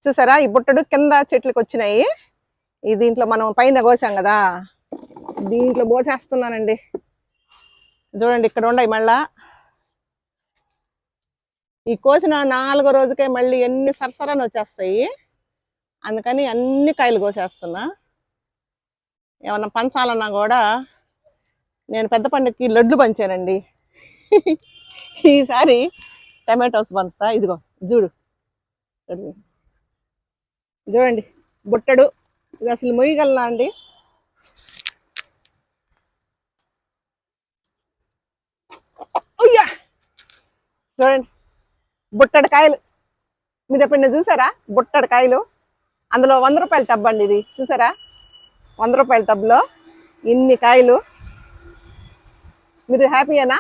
చూసారా ఈ బుట్టడు కింద చెట్లకు వచ్చినాయి. ఈ దీంట్లో మనం పైన కోసాం కదా, దీంట్లో పోసేస్తున్నానండి. చూడండి ఇక్కడ ఉన్నాయి మళ్ళా. ఈ కోసిన 4వ రోజుకే మళ్ళీ ఎన్ని సరసరని వచ్చేస్తాయి. అందుకని అన్ని కాయలు కోసేస్తున్నా. ఏమన్నా పంచాలన్నా కూడా నేను పెద్ద పండుగకి లడ్లు పంచానండి. ఈసారి టమాటోస్ పంచుతా. ఇదిగో చూడు, చూడండి బుట్టడు. ఇది అసలు మొయ్యగలనా అండి? చూడండి బుట్టడు కాయలు. మీరు ఎప్పుడైనా చూసారా బుట్టడు కాయలు? అందులో 100 రూపాయల టబ్ అండి ఇది. చూసారా 100 రూపాయల టబ్లో ఇన్ని కాయలు. మీరు హ్యాపీయేనా?